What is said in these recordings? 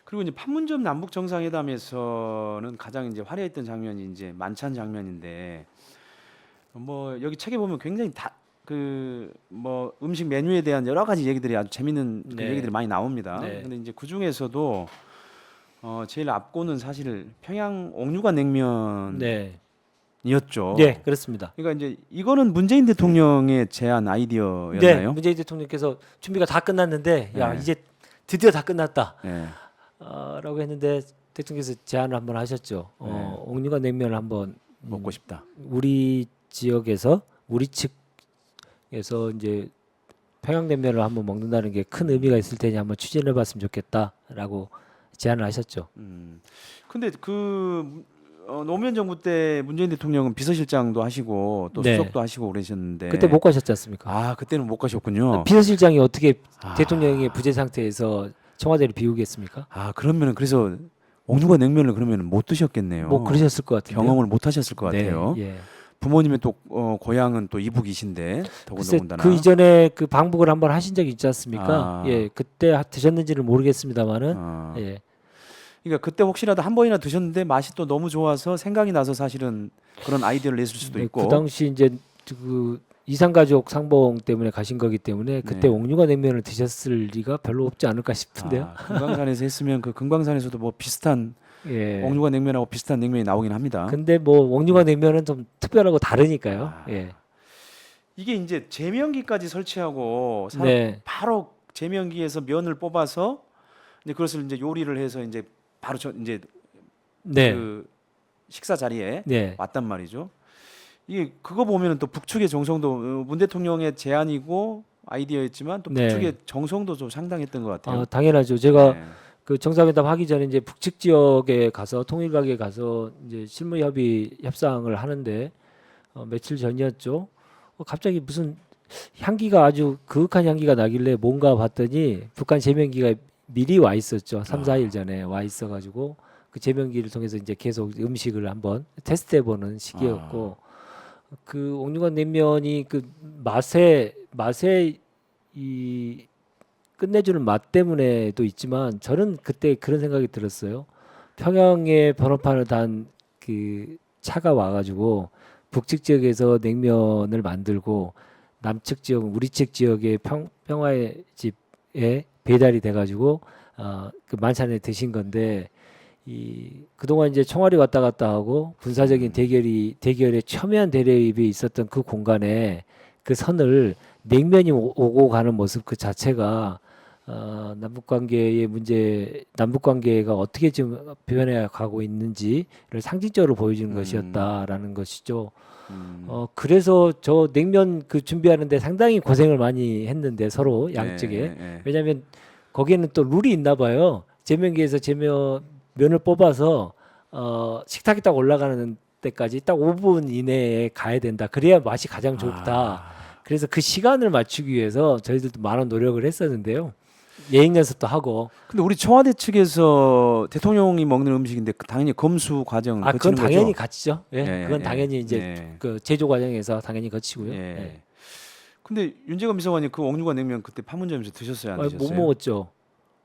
그리고 이제 판문점 남북 정상회담에서는 가장 이제 화려했던 장면이 이제 만찬 장면인데 뭐 여기 책에 보면 굉장히 다 그 뭐 음식 메뉴에 대한 여러 가지 얘기들이 아주 재밌는 그 네. 얘기들이 많이 나옵니다. 네. 근데 이제 그 중에서도 제일 앞고는 사실 평양 옥류관 냉면이었죠. 네. 네, 그렇습니다. 그러니까 이제 이거는 문재인 대통령의 제안 네, 아이디어였나요? 문재인 대통령께서 준비가 다 끝났는데 야 네. 이제 드디어 다 끝났다 네. 라고 했는데 대통령께서 제안을 한번 하셨죠. 옥류관 냉면을 한번 먹고 싶다. 우리 지역에서 우리 측에서 이제 평양냉면을 한번 먹는다는 게 큰 의미가 있을 테니 한번 추진해봤으면 좋겠다라고 제안을 하셨죠. 근데 그 노무현 정부 때 문재인 대통령은 비서실장도 하시고 또 네. 수석도 하시고 그러셨는데 그때 못 가셨지 않습니까? 아 그때는 못 가셨군요. 비서실장이 어떻게 아. 대통령의 부재 상태에서 청와대를 비우겠습니까? 아 그러면은 그래서 옥류관 냉면을 그러면 못 드셨겠네요. 뭐 그러셨을 것 같은데. 경험을 못 하셨을 것 같아요. 네, 예. 부모님은 또 고향은 또 이북이신데 글쎄 더군다나 그 이전에 그 방북을 한번 하신 적이 있지 않습니까? 아. 예, 그때 드셨는지는 모르겠습니다만은 어, 예, 그러니까 그때 혹시라도 한 번이나 드셨는데 맛이 또 너무 좋아서 생각이 나서 사실은 그런 아이디어를 냈을 수도 네, 있고 그 당시 이제 그 이산가족 상봉 때문에 가신 거기 때문에 그때 네. 옥류관 냉면을 드셨을 리가 별로 없지 않을까 싶은데요. 금강산에서 했으면 그 금강산에서도 뭐 비슷한 예. 옥류관 냉면하고 비슷한 냉면이 나오긴 합니다. 근데 뭐 옥류관 냉면은 좀 특별하고 다르니까요. 아. 예. 이게 이제 제면기까지 설치하고 네. 바로 제면기에서 면을 뽑아서 이제 그것을 이제 요리를 해서 이제 바로 이제 네. 그 식사 자리에 네. 왔단 말이죠. 이게 그거 보면은 또 북측의 정성도 문 대통령의 제안이고 아이디어였지만 또 네. 북측의 정성도 좀 상당했던 것 같아요. 당연하죠. 제가 네. 그 정상회담 하기 전에 이제 북측 지역에 가서 통일각에 가서 이제 실무 협의 협상을 하는데 며칠 전이었죠. 갑자기 무슨 향기가 아주 그윽한 향기가 나길래 뭔가 봤더니 북한 제면기가 미리 와 있었죠. 3, 4일 전에 와 있어 가지고 그 제면기를 통해서 이제 계속 음식을 한번 테스트해 보는 시기였고 그 옥류관 냉면이 그 맛에 이 끝내주는 맛 때문에도 있지만 저는 그때 그런 생각이 들었어요. 평양에 번호판을 단 그 차가 와가지고 북측 지역에서 냉면을 만들고 남측 지역 우리 측 지역의 평화의 집에 배달이 돼가지고 그 만찬에 드신 건데 이 그동안 이제 총알이 왔다 갔다 하고 군사적인 대결에 첨예한 대립이 있었던 그 공간에 그 선을 냉면이 오고 가는 모습 그 자체가 남북 관계의 문제, 남북 관계가 어떻게 지금 변해 가고 있는지를 상징적으로 보여주는 것이었다라는 것이죠. 그래서 저 냉면 그 준비하는데 상당히 고생을 많이 했는데 서로 양쪽에 네. 왜냐하면 거기에는 또 룰이 있나 봐요. 제면기에서 면을 뽑아서 식탁이 딱 올라가는 때까지 딱 5분 이내에 가야 된다. 그래야 맛이 가장 좋다. 그래서 그 시간을 맞추기 위해서 저희들도 많은 노력을 했었는데요. 예행 연습도 하고. 근데 우리 청와대 측에서 대통령이 먹는 음식인데 당연히 검수 과정을 그건 거치는 당연히 거죠. 같이죠. 예, 예, 그건 예, 당연히 이제 예. 그 제조 과정에서 당연히 거치고요. 예. 예. 근데 윤재관 비서관님 그 옥류관 냉면 그때 판문점에서 드셨어요, 안 못 드셨어요? 먹었죠.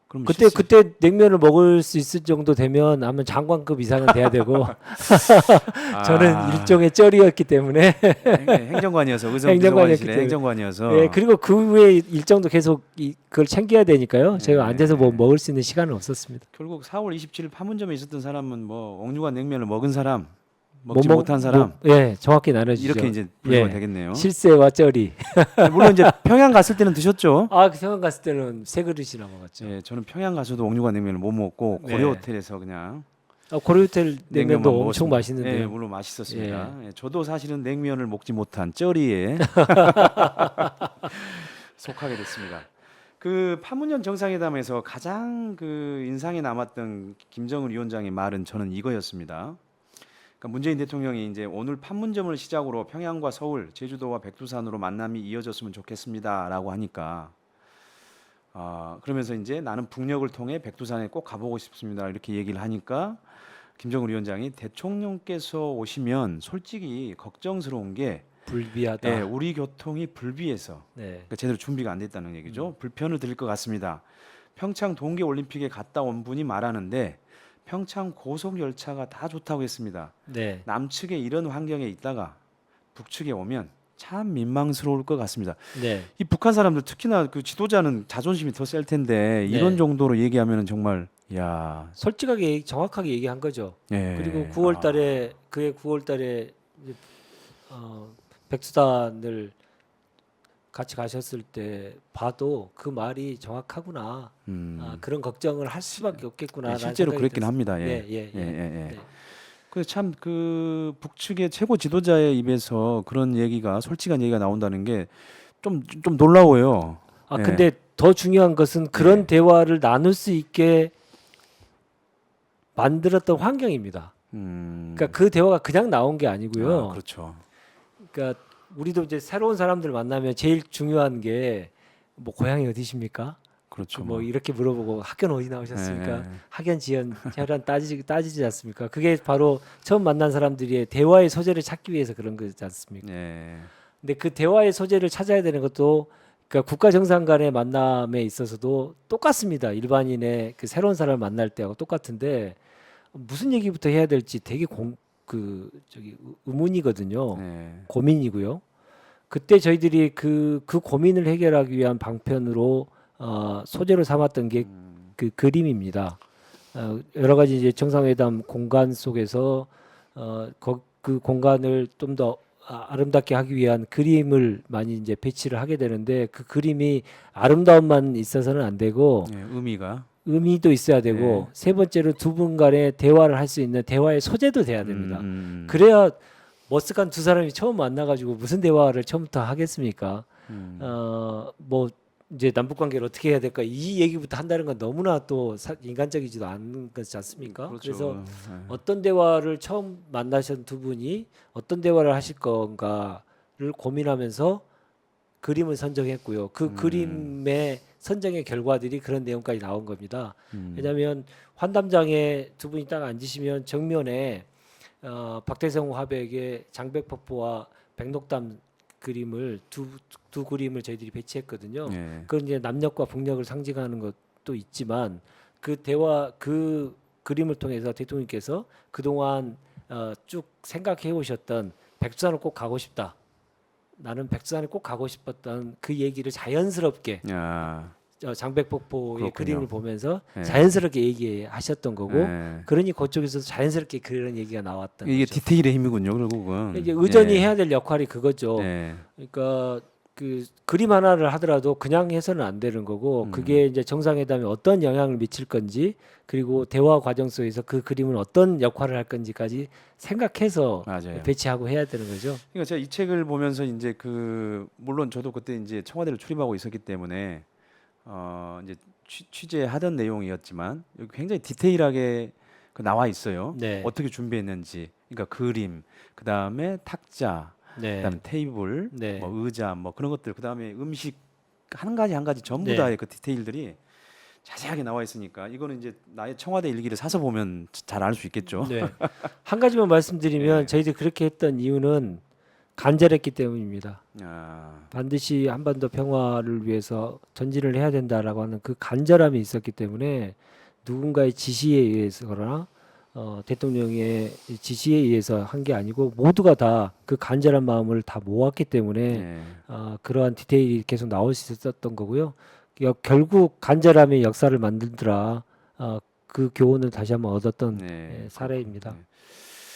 그럼 그때 냉면을 먹을 수 있을 정도 되면 아마 장관급 이상은 돼야 되고 저는 일종의 쩔이었기 때문에 행정관이어서 의성 행정관이었기 비서관실의 때문에. 행정관이어서 예, 그리고 그 후에 일정도 계속 그걸 챙겨야 되니까요. 제가 예. 앉아서 뭐 먹을 수 있는 시간은 없었습니다. 결국 4월 27일 판문점에 있었던 사람은 뭐 옥류관 냉면을 먹은 사람, 뭐 먹지 못한 사람 예, 정확히 나눠주죠. 이렇게 이제 분류가 예. 되겠네요. 실세와 쩔이. 물론 이제 평양 갔을 때는 드셨죠? 그 평양 갔을 때는 세 그릇이나 먹었죠. 예, 저는 평양 가서도 옥류관 냉면을 못 먹고 네. 고려 호텔에서 그냥 고려호텔 냉면만 냉면도 엄청 먹었습니다. 맛있는데요. 예, 물론 맛있었습니다. 예, 저도 사실은 냉면을 먹지 못한 쩌리에 속하게 됐습니다. 그 판문점 정상회담에서 가장 그 인상에 남았던 김정은 위원장의 말은 저는 이거였습니다. 그러니까 문재인 대통령이 이제 오늘 판문점을 시작으로 평양과 서울, 제주도와 백두산으로 만남이 이어졌으면 좋겠습니다라고 하니까 그러면서 이제 나는 북녘을 통해 백두산에 꼭 가보고 싶습니다 이렇게 얘기를 하니까 김정은 위원장이 대통령께서 오시면 솔직히 걱정스러운 게 불비하다. 우리 교통이 불비해서 네. 그러니까 제대로 준비가 안 됐다는 얘기죠. 불편을 드릴 것 같습니다. 평창 동계 올림픽에 갔다 온 분이 말하는데 평창 고속 열차가 다 좋다고 했습니다. 네. 남측에 이런 환경에 있다가 북측에 오면 참 민망스러울 것 같습니다. 네. 이 북한 사람들 특히나 그 지도자는 자존심이 더 셀 텐데 이런 네. 정도로 얘기하면은 정말 야, 솔직하게 정확하게 얘기한 거죠. 예. 그리고 9월 달에 그해 9월 달에 이제 백수단을 같이 가셨을 때 봐도 그 말이 정확하구나. 그런 걱정을 할 수밖에 없겠구나. 예, 실제로 그랬긴 합니다. 예. 네, 예, 예, 예, 예. 네. 그래서 참 그 북측의 최고 지도자의 입에서 그런 얘기가 솔직한 얘기가 나온다는 게 좀 놀라워요. 예. 근데 더 중요한 것은 그런 네. 대화를 나눌 수 있게 만들었던 환경입니다. 그러니까 그 대화가 그냥 나온 게 아니고요. 그렇죠. 그러니까 우리도 이제 새로운 사람들 만나면 제일 중요한 게 뭐 고향이 어디십니까? 그렇죠. 뭐 이렇게 물어보고 학교는 어디 나오셨습니까? 예. 학연, 지연, 혈연 따지지 않습니까? 그게 바로 처음 만난 사람들이 대화의 소재를 찾기 위해서 그런 거지 않습니까? 예. 근데 그 대화의 소재를 찾아야 되는 것도 그러니까 국가 정상 간의 만남에 있어서도 똑같습니다. 일반인의 그 새로운 사람을 만날 때하고 똑같은데 무슨 얘기부터 해야 될지 되게 의문이거든요. 예. 고민이고요. 그때 저희들이 그 고민을 해결하기 위한 방편으로 소재로 삼았던 게 그 그림입니다. 여러 가지 이제 정상회담 공간 속에서 그 공간을 좀 더 아름답게 하기 위한 그림을 많이 이제 배치를 하게 되는데 그 그림이 아름다움만 있어서는 안 되고 예. 의미가 의미도 있어야 되고 네. 세 번째로 두 분 간의 대화를 할 수 있는 대화의 소재도 돼야 됩니다. 음. 그래야 머쓱한 두 사람이 처음 만나가지고 무슨 대화를 처음부터 하겠습니까? 뭐 이제 남북 관계를 어떻게 해야 될까 이 얘기부터 한다는 건 너무나 또 인간적이지도 않은 것이지 않습니까? 그렇죠. 그래서 예. 어떤 대화를 처음 만나신 두 분이 어떤 대화를 하실 건가를 고민하면서 그림을 선정했고요. 그 그림의 선정의 결과들이 그런 내용까지 나온 겁니다. 왜냐하면 환담장에 두 분이 딱 앉으시면 정면에 박태성 화백의 장백폭포와 백록담 그림을 두 그림을 저희들이 배치했거든요. 예. 그건 이제 남녘과 북녘을 상징하는 것도 있지만 그 대화 그 그림을 통해서 대통령께서 그동안 쭉 생각해 오셨던 백두산을 꼭 가고 싶다. 나는 백두산에 꼭 가고 싶었던 그 얘기를 자연스럽게 야. 장백폭포의 그렇군요. 그림을 보면서 예. 자연스럽게 얘기하셨던 거고 예. 그러니 그쪽에서도 자연스럽게 그런 얘기가 나왔던 이게 거죠. 디테일의 힘이군요, 결국은. 이제 의전이 예. 해야 될 역할이 그거죠. 예. 그러니까 그 그림 하나를 하더라도 그냥 해서는 안 되는 거고 그게 이제 정상회담에 어떤 영향을 미칠 건지 그리고 대화 과정 속에서 그 그림은 어떤 역할을 할 건지까지 생각해서 맞아요. 배치하고 해야 되는 거죠. 그러니까 제가 이 책을 보면서 이제 그 물론 저도 그때 이제 청와대를 출입하고 있었기 때문에 이제 취재하던 내용이었지만 여기 굉장히 디테일하게 그 나와 있어요. 네. 어떻게 준비했는지. 그러니까 그림, 그다음에 탁자, 네. 그다음에 테이블, 네. 뭐 의자, 뭐 그런 것들, 그다음에 음식 한 가지 전부 네. 다의 그 디테일들이 자세하게 나와 있으니까 이거는 이제 나의 청와대 일기를 사서 보면 잘 알 수 있겠죠. 네. 한 가지만 말씀드리면 네. 저희들이 그렇게 했던 이유는 간절했기 때문입니다. 아, 반드시 한반도 평화를 위해서 전진을 해야 된다라고 하는 그 간절함이 있었기 때문에 누군가의 지시에 의해서거나 대통령의 지시에 의해서 한 게 아니고 모두가 다 그 간절한 마음을 다 모았기 때문에 네. 그러한 디테일이 계속 나올 수 있었던 거고요. 결국 간절함의 역사를 만들더라. 그 교훈을 다시 한번 얻었던 네. 사례입니다. 네.